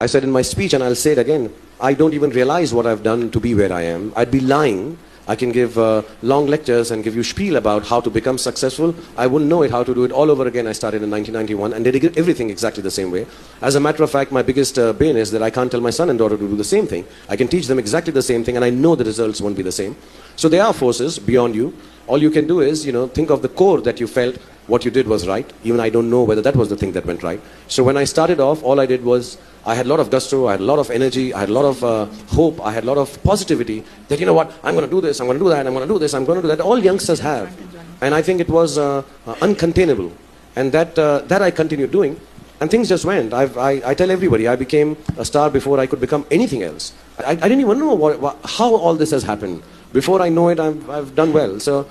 I said in my speech, and I'll say it again, I don't even realize what I've done to be where I am. I'd be lying. I can give long lectures and give you spiel about how to become successful. I wouldn't know it, how to do it all over again. I started in 1991 and did everything exactly the same way. As a matter of fact, my biggest bane is that I can't tell my son and daughter to do the same thing. I can teach them exactly the same thing, and I know the results won't be the same. So there are forces beyond you. All you can do is, think of the core that you felt what you did was right. Even I don't know whether that was the thing that went right. So when I started off, all I did was, I had a lot of gusto, I had a lot of energy, I had a lot of hope, I had a lot of positivity that, you know what, I'm going to do this, I'm going to do that, I'm going to do this, I'm going to do that. All youngsters have. And I think it was uncontainable. And that I continued doing. And things just went. I tell everybody, I became a star before I could become anything else. I didn't even know how all this has happened. Before I know it, I've done well. So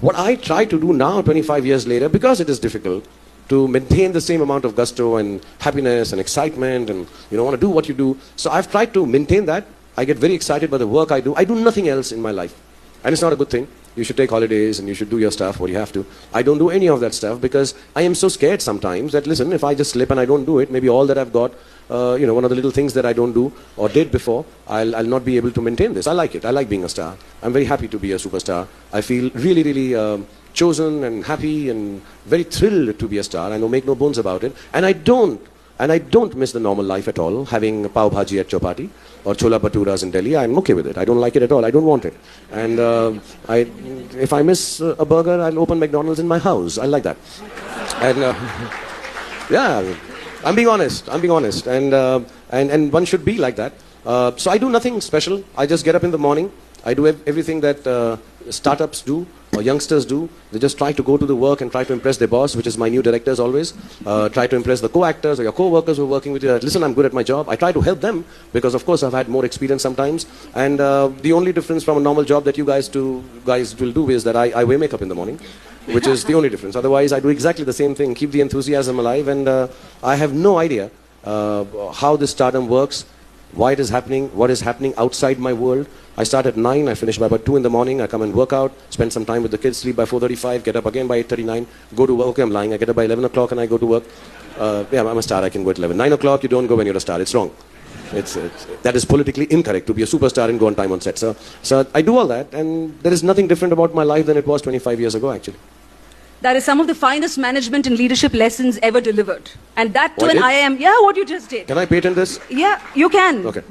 what I try to do now, 25 years later, because it is difficult, to maintain the same amount of gusto and happiness and excitement and want to do what you do. So I've tried to maintain that. I get very excited by the work I do. I do nothing else in my life. And it's not a good thing. You should take holidays and you should do your stuff, what you have to. I don't do any of that stuff because I am so scared sometimes that, listen, if I just slip and I don't do it, maybe all that I've got, one of the little things that I don't do or did before, I'll not be able to maintain this. I like it. I like being a star. I'm very happy to be a superstar. I feel really, really chosen and happy and very thrilled to be a star. I make no bones about it. And I don't miss the normal life at all, having pav bhaji at Chowpatty or chola bhaturas in Delhi. I'm okay with it. I don't like it at all. I don't want it. And if I miss a burger, I'll open McDonald's in my house. I like that. And yeah, I'm being honest. And one should be like that. So I do nothing special. I just get up in the morning. I do everything that startups do or youngsters do. They just try to go to the work and try to impress their boss, which is my new directors always. Try to impress the co-actors or your co-workers who are working with you. Listen, I'm good at my job. I try to help them because, of course, I've had more experience sometimes. And the only difference from a normal job that you guys will do is that I wear makeup in the morning, which is the only difference. Otherwise, I do exactly the same thing, keep the enthusiasm alive. And I have no idea how this stardom works, why it is happening, what is happening outside my world. I start at 9, I finish by about 2 in the morning, I come and work out, spend some time with the kids, sleep by 4:35, get up again by 8:39, go to work. Okay, I'm lying, I get up by 11 o'clock and I go to work. Yeah, I'm a star, I can go at 11. 9 o'clock, you don't go when you're a star, it's wrong. That is politically incorrect to be a superstar and go on time on set. So I do all that, and there is nothing different about my life than it was 25 years ago, actually. That is some of the finest management and leadership lessons ever delivered. And that to an IIM, yeah, what you just did. Can I patent this? Yeah, you can. Okay.